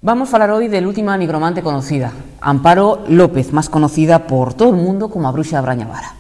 Vamos a hablar hoy de la última nigromante conocida, Amparo López, más conocida por todo el mundo como a Bruxa de Brañavara.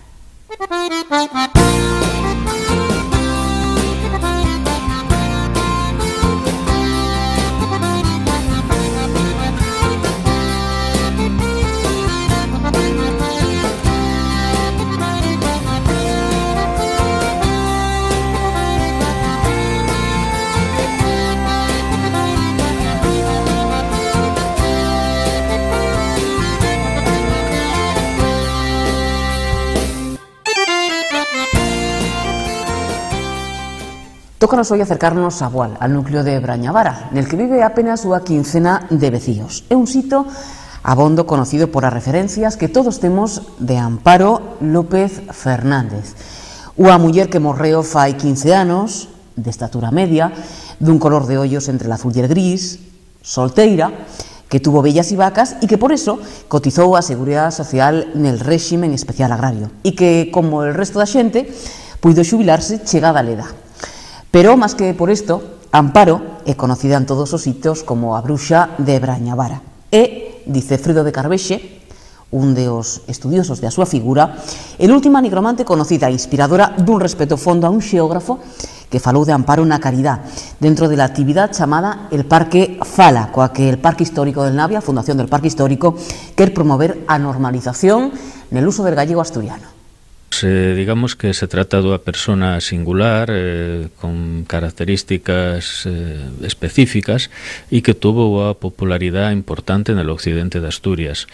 Tócanos hoy acercarnos a Boal, al núcleo de Brañavara, en el que vive apenas unha quincena de veciños. É un sitio abondo conocido por as referencias que todos temos de Amparo López Fernández, unha muller que morreu fai 15 anos, de estatura media, dun color de ollos entre el azul e el gris, solteira, que tuvo vellas e vacas e que por eso cotizou a Seguridade Social nel réximen especial agrario e que, como el resto da xente, puido xubilarse chegada a edad. Pero, máis que por isto, Amparo é conocida en todos os sitios como a Bruxa de Brañavara. E, dice Fredo de Carvexe, un dos estudiosos da súa figura, é a última nigromante conocida e inspiradora dun respeto fondo a un xeógrafo que falou de Amparo na caridad, dentro de la actividade chamada el Parque Fala, coa que el Parque Histórico del Navia, a Fundación del Parque Histórico, quer promover a normalización nel uso del gallego asturiano. Digamos que se trata dunha persona singular, con características específicas e que tuvo unha popularidade importante no occidente de Asturias.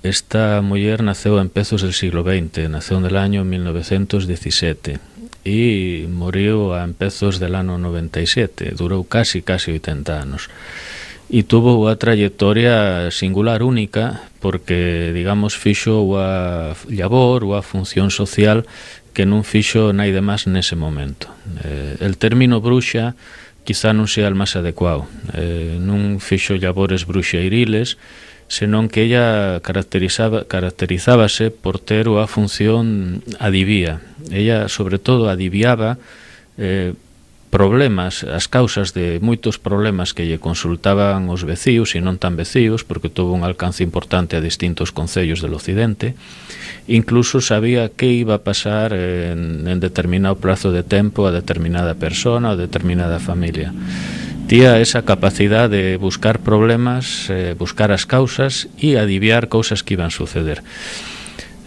Esta muller naceu en pezos del siglo XX, naceu en el año 1917 e muriu a empezos del ano 97, durou casi 80 anos. E tuvo unha trayectoria singular, única, porque, digamos, fixo unha labor, unha función social que non fixo naide máis nese momento. El término bruxa quizá non sea el máis adecuado. Non fixo labores bruxeiriles, senón que ella caracterizábase por ter unha función adivía. Ella, sobre todo, adiviaba problemas, as causas de moitos problemas que lle consultaban os vecíos e non tan vecíos, porque tuvo un alcance importante a distintos concellos del occidente. Incluso sabía que iba a pasar en determinado plazo de tempo a determinada persona ou determinada familia. Tía esa capacidade de buscar problemas, buscar as causas e adiviar cousas que iban a suceder.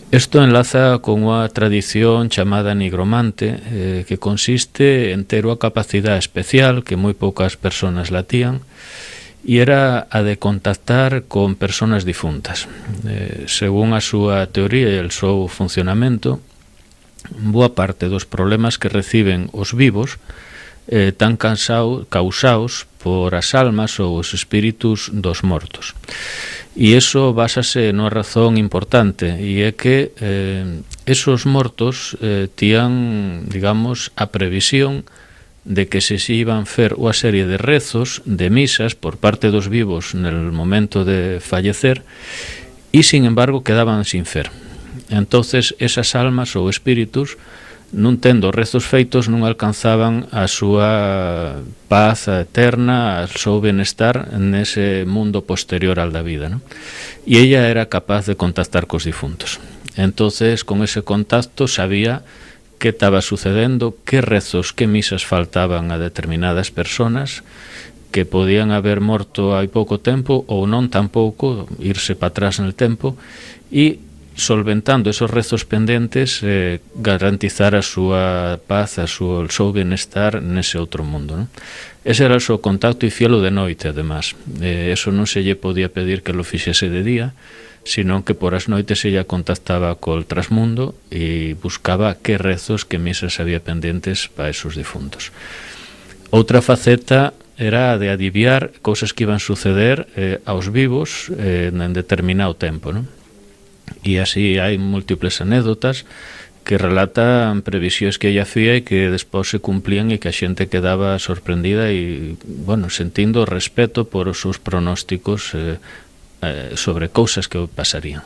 Isto enlaza con unha tradición chamada nigromante, que consiste en ter unha capacidade especial que moi poucas persoas la tían, e era a de contactar con persoas difuntas. Según a súa teoría e o seu funcionamento, boa parte dos problemas que reciben os vivos tan causados por as almas ou os espíritus dos mortos. E iso básase nunha razón importante, e é que esos mortos tían, digamos, a previsión de que se iban fer unha serie de rezos, de misas por parte dos vivos nel momento de fallecer, e, sin embargo, quedaban sin fer. Entonces, esas almas ou espíritus, non tendo rezos feitos, non alcanzaban a súa paz eterna, o seu benestar nese mundo posterior al da vida, non? E ella era capaz de contactar cos difuntos. Entonces, con ese contacto sabía que estaba sucedendo, que rezos, que misas faltaban a determinadas personas que podían haber morto hai pouco tempo ou non tampouco, irse para atrás no tempo, e solventando esos rezos pendentes, garantizar a súa paz, o seu benestar nese outro mundo, non? Ese era o seu contacto, e fielo de noite, además. Eso non se lle podía pedir que lo fixese de día, senón que por as noites ella contactaba col trasmundo e buscaba que rezos, que misas había pendentes para esos difuntos. Outra faceta era a de adiviar cousas que iban suceder aos vivos en determinado tempo, non? E así hai múltiples anécdotas que relatan previsións que ella hacía e que despois se cumplían e que a xente quedaba sorprendida e, bueno, sentindo respeto por os seus pronósticos sobre cousas que pasarían.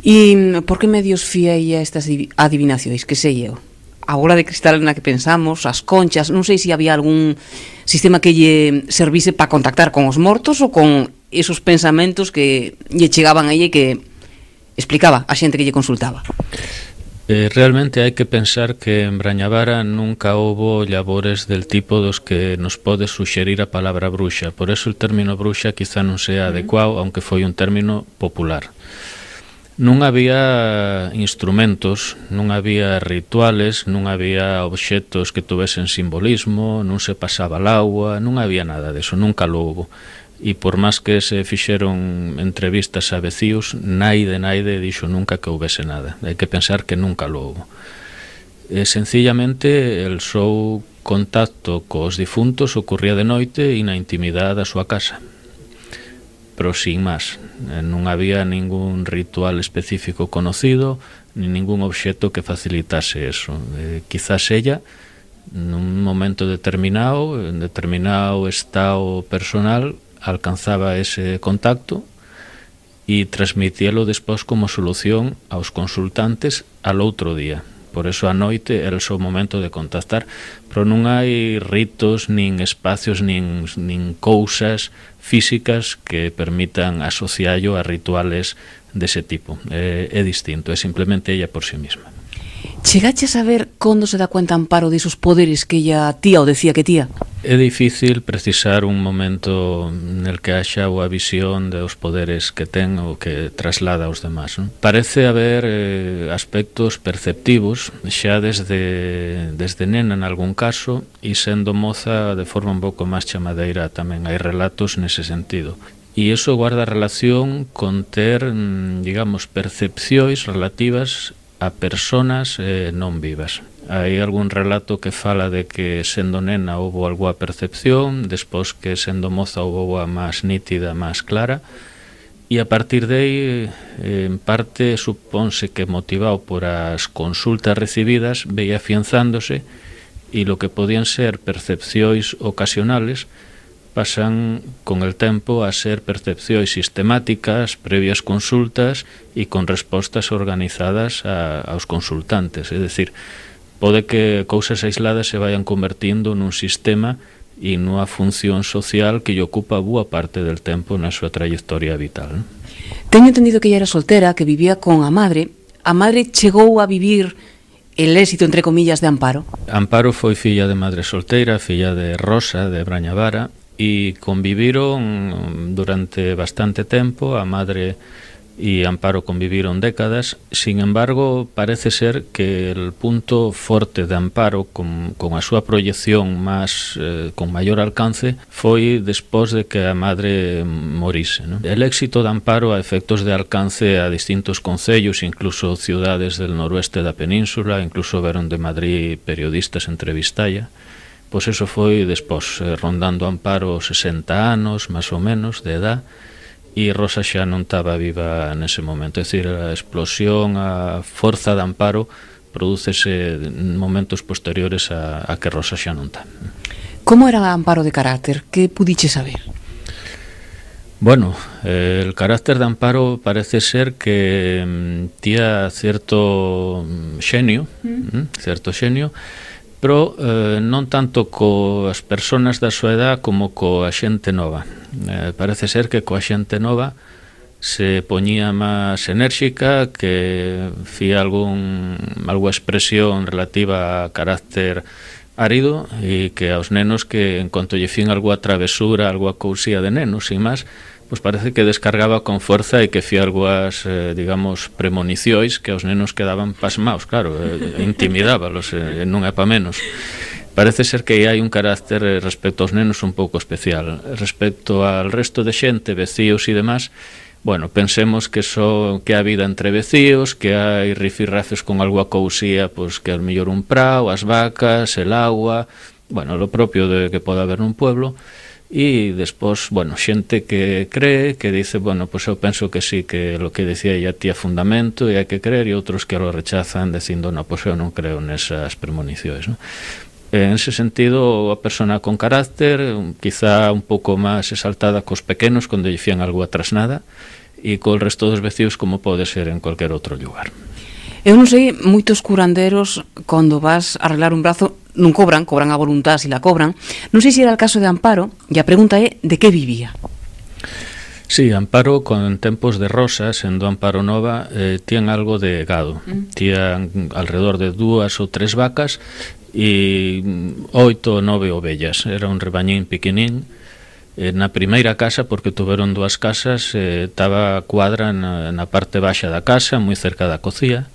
E por que medios fía ella estas adivinacións? Que sei eu? a bola de cristal na que pensamos, as conchas, non sei se había algún sistema que lle servise para contactar con os mortos ou con esos pensamentos que lle chegaban a ella e que explicaba a xente que lle consultaba. Realmente hai que pensar que en Brañavara nunca houbo labores del tipo dos que nos pode suxerir a palabra bruxa. Por eso el término bruxa quizá non sea adecuado, aunque foi un término popular. Non había instrumentos, non había rituales, non había obxetos que tuvesen simbolismo, non se pasaba al agua, non había nada deso, nunca lo houbo. E por máis que se fixeron entrevistas a vecíos, naide dixo nunca que houvese nada. Hai que pensar que nunca lo houbo. Sencillamente, el seu contacto cos difuntos ocurría de noite e na intimidade da súa casa. Pero sin máis, non había ningún ritual específico conocido, ni ningún obxeto que facilitase eso. Quizás ella, nun momento determinado, en determinado estado personal, alcanzaba ese contacto e transmitíalo despois como solución aos consultantes al outro día. Por eso a noite era o seu momento de contactar, pero non hai ritos, nin espacios, nin cousas físicas que permitan asociarlo a rituales dese tipo. É distinto, é simplemente ella por sí misma. Chegache a saber cando se dá cuenta Amparo de esos poderes que ella tía ou decía que tía? É difícil precisar un momento nel que haxa a visión dos poderes que ten ou que traslada aos demás, non? Parece haber aspectos perceptivos xa desde nena en algún caso e sendo moza de forma un pouco máis chamadeira tamén. Hai relatos nese sentido. E iso guarda relación con ter, digamos, percepcións relativas a personas non vivas. Hai algún relato que fala de que sendo nena houbo algunha percepción, despois que sendo moza houbo a máis nítida, máis clara, e a partir de aí, en parte, supónse que motivado por as consultas recibidas, veía afianzándose e lo que podían ser percepcións ocasionales pasan con el tempo a ser percepcións sistemáticas, previas consultas e con respostas organizadas aos consultantes. É dicir, pode que cousas aisladas se vayan convertindo nun sistema e nunha función social que lle ocupa boa parte del tempo na súa trayectoria vital. Teño entendido que ella era soltera, que vivía con a madre. A madre chegou a vivir el éxito, entre comillas, de Amparo? Amparo foi filla de madre solteira, filla de Rosa, de Brañavara, e conviviron durante bastante tempo. A madre e Amparo conviviron décadas. Sin embargo, parece ser que el punto forte de Amparo con a súa proyección máis con maior alcance foi despois de que a madre morise, ¿no? El éxito de Amparo a efectos de alcance a distintos concellos, incluso ciudades del noroeste da península, incluso veron de Madrid periodistas entrevistalla. Pois eso foi despois, rondando Amparo 60 anos, máis ou menos, de edad, e Rosa xa non estaba viva nese momento. É dicir, a explosión, a forza de Amparo prodúcese en momentos posteriores a que Rosa xa non está. Como era Amparo de carácter? Que pudiche saber? Bueno, el carácter de Amparo parece ser que tía certo xenio, pero non tanto coas persoas da súa edad como coa xente nova. Parece ser que coa xente nova se poñía máis enérxica, que fía algunha expresión relativa a carácter árido, e que aos nenos que en cuanto lle fin algunha travesura, algunha cousía de nenos, sin máis, pois parece que descargaba con forza e que fía algunhas, digamos, premonicións que aos nenos quedaban pasmaos, claro, intimidábalos, non é pa menos. Parece ser que hai un carácter respecto aos nenos un pouco especial. Respecto ao resto de xente, vecíos e demás, bueno, pensemos que a vida entre vecíos, que hai rifirrafes con algunha cousía, pois que ao mellor un prao, as vacas, el agua, bueno, lo propio de que pode haber nun pueblo. E despois, bueno, xente que cree, que dice, bueno, pois eu penso que sí, que lo que decía ella tía fundamento e hai que creer, e outros que lo rechazan dicindo, no, pois eu non creo nesas premonicións, non? En ese sentido, a persona con carácter, quizá un pouco máis exaltada cos pequenos, cando lle fían algunha trasnada, e col resto dos vecios como pode ser en cualquier outro lugar. Eu non sei, moitos curanderos, cando vas a arreglar un brazo, non cobran a voluntad, si la cobran. Non sei se era el caso de Amparo, e a pregunta é de que vivía. Sí, Amparo, con tempos de Rosa, sendo Amparo nova, tían algo de gado. Tían alrededor de 2 ou 3 vacas e 8 ou 9 ovellas. Era un rebañín pequenín. Na primeira casa, porque tuveron 2 casas, estaba a cuadra na parte baixa da casa, moi cerca da cocía,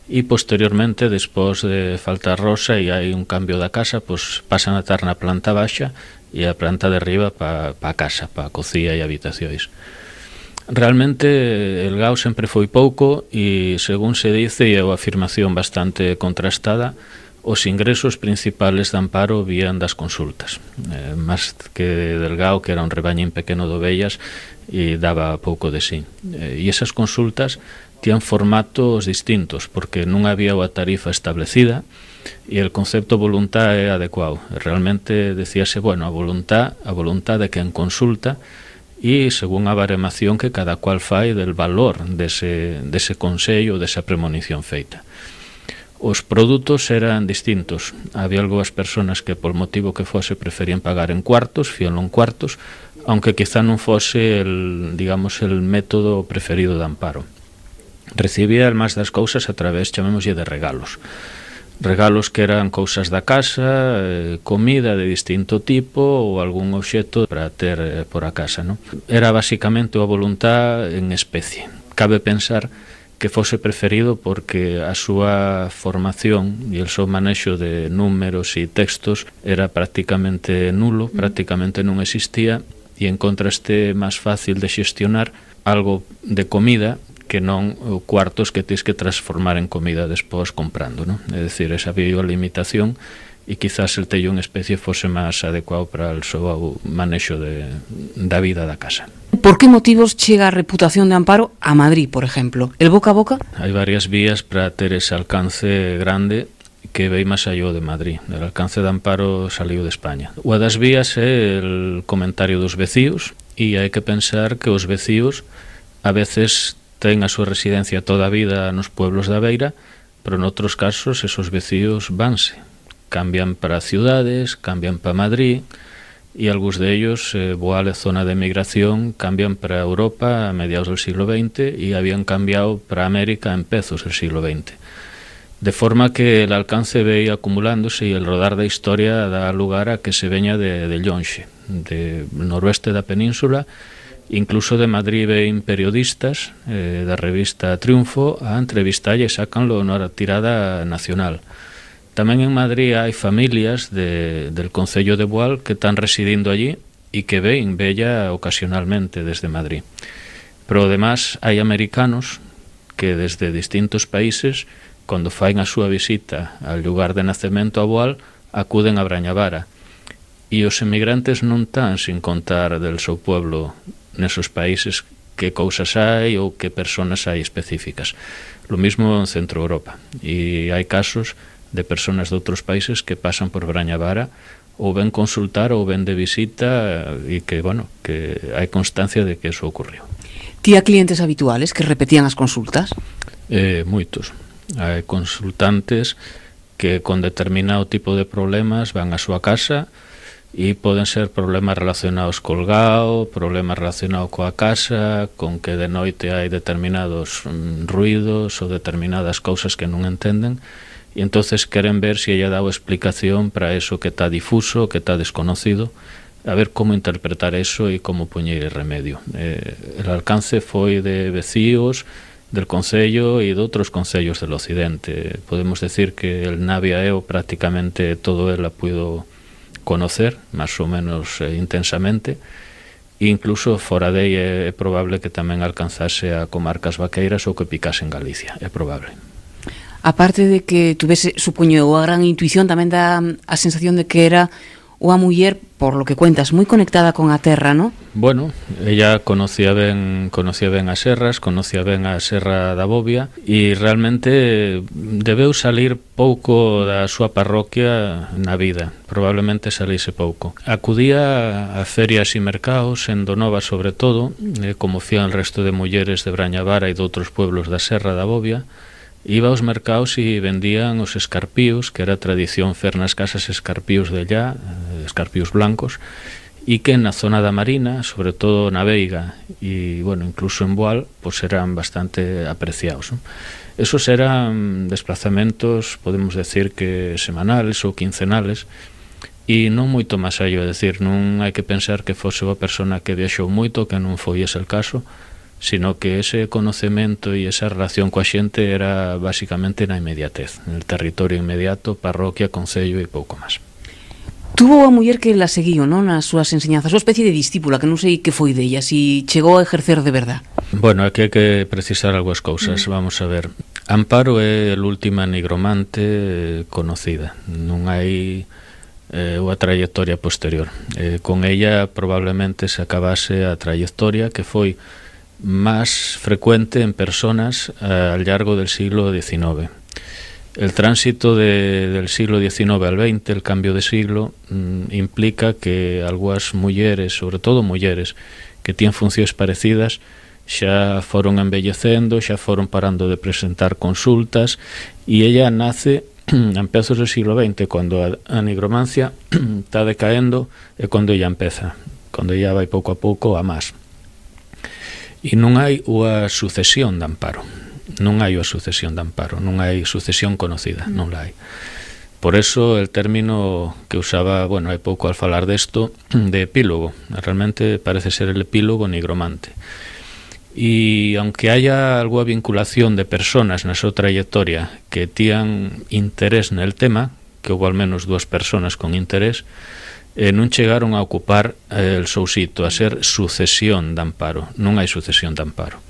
e posteriormente, despois de faltar Rosa e hai un cambio da casa, pois pasan a estar na planta baixa e a planta de arriba para a casa, para a cocía e habitacións. Realmente el gao sempre foi pouco e, según se dice, e é unha afirmación bastante contrastada, os ingresos principales de Amparo vían das consultas, máis que del gao, que era un rebañín pequeno de ovellas e daba pouco de sí. E esas consultas tían formatos distintos, porque non había unha tarifa establecida e el concepto voluntad é adecuado. Realmente decíase, bueno, a voluntad de quen consulta e según a baremación que cada cual fai del valor dese consello, desa premonición feita. Os produtos eran distintos. Había algunhas persoas que, por motivo que fose, preferían pagar en cuartos, fíanlo en cuartos, aunque quizá non fose el método preferido de Amparo. Recibía máis das cousas a través, chamémoslle, de regalos. Regalos que eran cousas da casa, comida de distinto tipo ou algún obxecto para ter por a casa, non? Era basicamente a voluntad en especie. Cabe pensar que fose preferido porque a súa formación e o seu manexo de números e textos era prácticamente nulo, prácticamente non existía, e en contraste máis fácil de xestionar algo de comida que non cuartos que tens que transformar en comida despois comprando, non? É dicir, esa había a limitación e quizás el tello en especie fose máis adecuado para o seu manexo da vida da casa. Por que motivos chega a reputación de Amparo a Madrid, por exemplo? El boca a boca? Hai varias vías para ter ese alcance grande que vei máis alló de Madrid. El alcance de Amparo saliu de España. Unha das vías é el comentario dos vecíos, e hai que pensar que os vecíos a veces ten a súa residencia toda a vida nos pueblos da beira, pero noutros casos esos vecíos vanse. Cambian para ciudades, cambian para Madrid, e algúns de ellos, boa zona de migración, cambian para Europa a mediados del siglo XX e habían cambiado para América en pezos del siglo XX. De forma que el alcance ve acumulándose e el rodar da historia dá lugar a que se veña de lonxe, de noroeste da península, incluso de Madrid ven periodistas da revista Triunfo a entrevistalle e sacanlo na tirada nacional. Tamén en Madrid hai familias del Concello de Boal que están residindo allí e que ven bella ocasionalmente desde Madrid. Pero además hai americanos que desde distintos países, cando fain a súa visita ao lugar de nacemento a Boal, acuden a Brañavara. E os emigrantes non están sin contar del seu pueblo nesos países que cousas hai ou que personas hai específicas. Lo mismo en Centro Europa. E hai casos de personas de outros países que pasan por Brañavara ou ven consultar ou ven de visita e que, bueno, que hai constancia de que eso ocurriu. Tía clientes habituales que repetían as consultas? Moitos. Hai consultantes que con determinado tipo de problemas van á súa casa e poden ser problemas relacionados co gao, problemas relacionados coa casa, con que de noite hai determinados ruidos ou determinadas cousas que non entenden, e entonces queren ver se ella dá explicación para eso que está difuso, que está desconocido, a ver como interpretar eso e como poñer remedio. El alcance foi de vecíos, del Concello e de outros concellos del Occidente. Podemos decir que el Navia eu prácticamente todo ela puido conocer, máis ou menos intensamente, e incluso fora dei é probable que tamén alcanzase a comarcas vaqueiras ou que picase en Galicia, é probable. Aparte de que tuvese, supoño, a gran intuición, tamén dá a sensación de que era unha muller, por lo que cuentas, moi conectada con a terra, ¿no? Bueno, ella conocía ben as serras, conocía ben a Serra da Bobia e realmente debeu salir pouco da súa parroquia na vida, probablemente salise pouco. Acudía a ferias e mercados, en Donova sobre todo, como fían el resto de mulleres de Brañavara e de outros pueblos da Serra da Bobia, iba aos mercados e vendían os escarpíos, que era tradición fer nas casas escarpíos de allá, escarpíos blancos, e que na zona da Marina, sobre todo na Veiga e, bueno, incluso en Boal, pues eran bastante apreciados, ¿no? Esos eran desplazamentos, podemos decir que semanales ou quincenales, e non moito máis allá, é dicir, non hai que pensar que fose unha persona que viaxou moito, que non foi ese el caso, sino que ese conocemento e esa relación coa xente era basicamente na inmediatez, en el territorio inmediato, parroquia, concello e pouco máis. Tuvo a muller que la seguiu, non, nas súas enseñanzas, unha especie de discípula, que non sei que foi della, si chegou a ejercer de verdad. Bueno, aquí hai que precisar algunhas cousas, vamos a ver. Amparo é a última nigromante conocida, non hai unha trayectoria posterior. Con ella probablemente se acabase a trayectoria que foi máis frecuente en personas ao largo del siglo XIX. El tránsito del siglo XIX al XX, el cambio de siglo, implica que algunhas mulleres, sobre todo mulleres, que tienen funcións parecidas, xa foron envellecendo, xa foron parando de presentar consultas, e ella nace a empezos do siglo XX, cando a nigromancia está decaendo, é cando ella empeza, cando ella vai pouco a pouco a máis. E non hai unha sucesión de Amparo. Non hai unha sucesión de Amparo, non hai sucesión conocida, non la hai. Por eso el término que usaba, bueno, hai pouco al falar desto, de epílogo, realmente parece ser el epílogo nigromante. E aunque haya alguna vinculación de personas na súa trayectoria que tían interés nel tema, que houve al menos 2 personas con interés, non chegaron a ocupar el seu sitio, a ser sucesión de Amparo. Non hai sucesión de Amparo.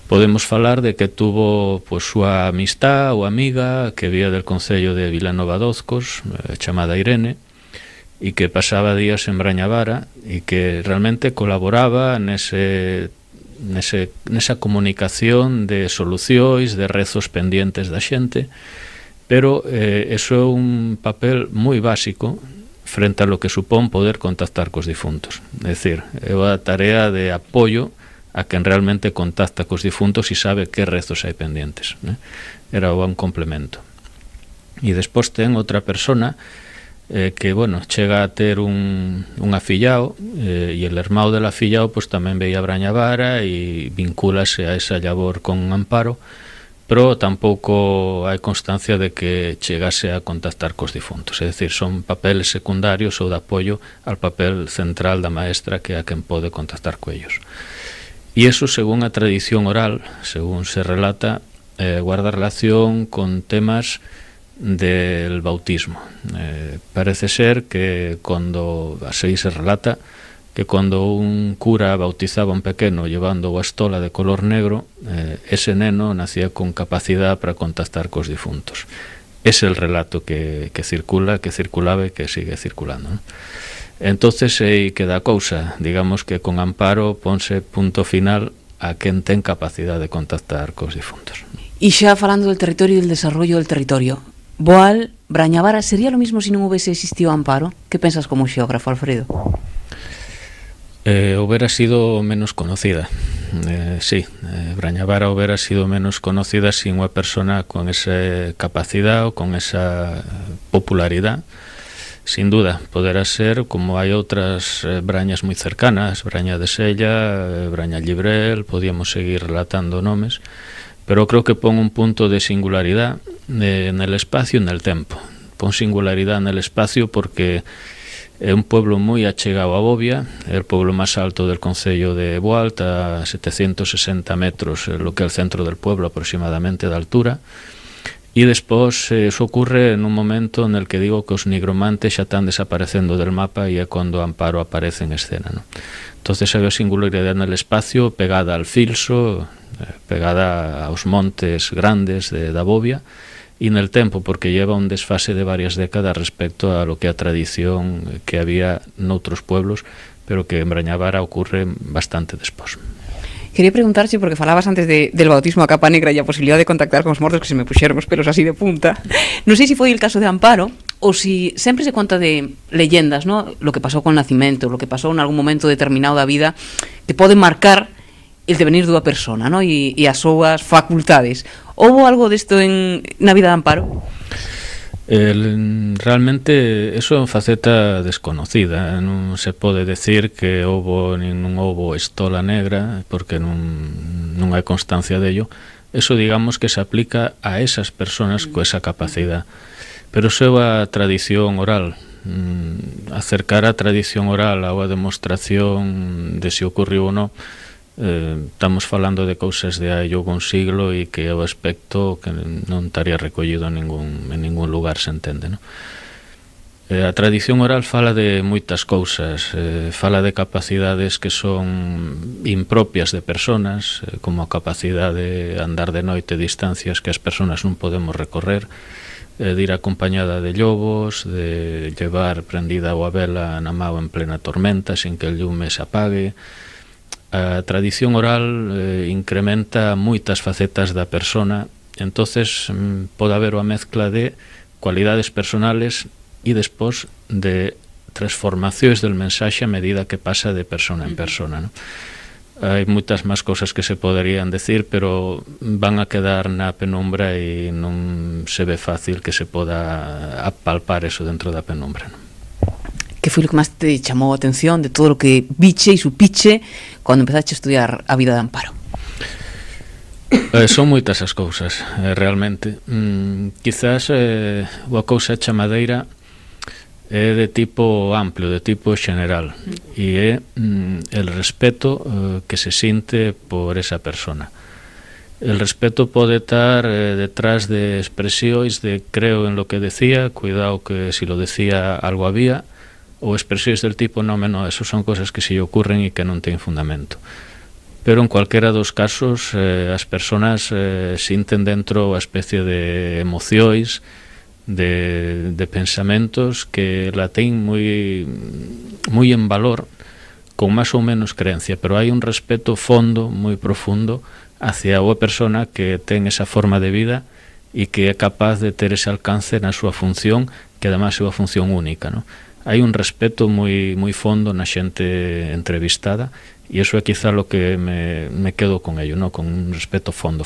Podemos falar de que tuvo pues, súa amistad ou amiga que vía del concello de Vilanova de Ozcos, chamada Irene, e que pasaba días en Brañavara e que realmente colaboraba nesa comunicación de solucións, de rezos pendientes da xente, pero eso é un papel moi básico frente a lo que supón poder contactar cos difuntos. É dicir, é unha tarea de apoio a quen realmente contacta cos difuntos e sabe que rezos hai pendientes, né? Era un complemento. E despois ten outra persona que, bueno, chega a ter un afillao e el irmão del afillao pues, tamén veía Brañavara e vincúlase a esa labor con Amparo, pero tampouco hai constancia de que chegase a contactar cos difuntos, é dicir, son papeles secundarios ou de apoio al papel central da maestra que é a quen pode contactar co ellos. E eso, según a tradición oral, según se relata, guarda relación con temas del bautismo. Parece ser que así se relata, que cuando un cura bautizaba a un pequeno llevando a estola de color negro, ese neno nacía con capacidad para contactar cos difuntos. Es el relato que circulaba e que sigue circulando, ¿no? Entonces queda a cousa, digamos que con Amparo ponse punto final a quen ten capacidade de contactar cos difuntos. E xa falando del territorio e del desarrollo del territorio, Boal, Brañavara, sería lo mismo si non houvese existido Amparo? Que pensas como xeógrafo, Alfredo? Hubiera sido menos conocida. Sí, Brañavara hubiera sido menos conocida sin unha persona con esa capacidade ou con esa popularidade. Sin duda, poderá ser como hai outras brañas moi cercanas, Braña de Sella, Braña Llibrel, podíamos seguir relatando nomes, pero creo que pon un punto de singularidade nel espacio e nel tempo. Pon singularidade nel espacio porque é un pueblo moi achegado a Bobia, é o pueblo máis alto del concello de Boal, a 760 metros, lo que é o centro del pueblo aproximadamente de altura. E despois eso ocurre nun momento en el que digo que os nigromantes xa están desaparecendo del mapa e é cando Amparo aparece en escena, ¿no? Entonces hai a singularidade no espacio pegada al Filso, pegada aos montes grandes da Bobia, e nel tempo porque lleva un desfase de varias décadas respecto a lo que a tradición que había noutros pueblos, pero que en Brañavara ocurre bastante despois. Quería preguntarche, porque falabas antes del bautismo a capa negra e a posibilidad de contactar con os mortos, que se me puxeron os pelos así de punta. Non sei se foi el caso de Amparo ou si sempre se conta de leyendas, ¿no? Lo que pasou con o nacimento, lo que pasou en algún momento determinado da vida, que pode marcar el devenir dunha persona, ¿no? E as súas facultades. Houbo algo desto na vida de Amparo? Realmente eso é unha faceta desconocida. Non se pode decir que non houbo estola negra, porque non hai constancia dello. Eso, digamos, que se aplica a esas personas con esa capacidade. Pero eso é a tradición oral. Acercar a tradición oral a demostración de se ocurriu ou non, estamos falando de cousas de hai un siglo e que é o aspecto que non estaría recollido en ningún lugar, se entende, non? A tradición oral fala de moitas cousas, fala de capacidades que son impropias de personas, como a capacidade de andar de noite distancias que as personas non podemos recorrer, de ir acompañada de lobos, de llevar prendida a vela na mao en plena tormenta sin que el lume se apague. A tradición oral incrementa moitas facetas da persona, entonces pode haber unha mezcla de cualidades personales e despois de transformacións del mensaxe a medida que pasa de persona en persona, ¿no? Hai moitas máis cousas que se poderían decir, pero van a quedar na penumbra e non se ve fácil que se poda apalpar eso dentro da penumbra, ¿no? Que foi o que máis te chamou a atención de todo o que viche e supiche cando empezaste a estudiar a vida de Amparo? Son moitas as cousas, realmente. Quizás unha cousa chamadeira é de tipo amplio, de tipo general, e é el respeto que se sinte por esa persona. El respeto pode estar detrás de expresións de creo en lo que decía, cuidado que si lo decía algo había, ou expresións del tipo no, eso son cosas que se lle ocurren e que non ten fundamento. Pero en cualquera dos casos as persoas sinten dentro a especie de emocións, de pensamentos que la ten moi en valor, con máis ou menos creencia, pero hai un respeto fondo, moi profundo, hacia a persona que ten esa forma de vida e que é capaz de ter ese alcance na súa función, que además é unha función única, non? Hai un respeto moi fondo na xente entrevistada e iso é quizá lo que me quedo con ello, ¿no? Con un respeto fondo.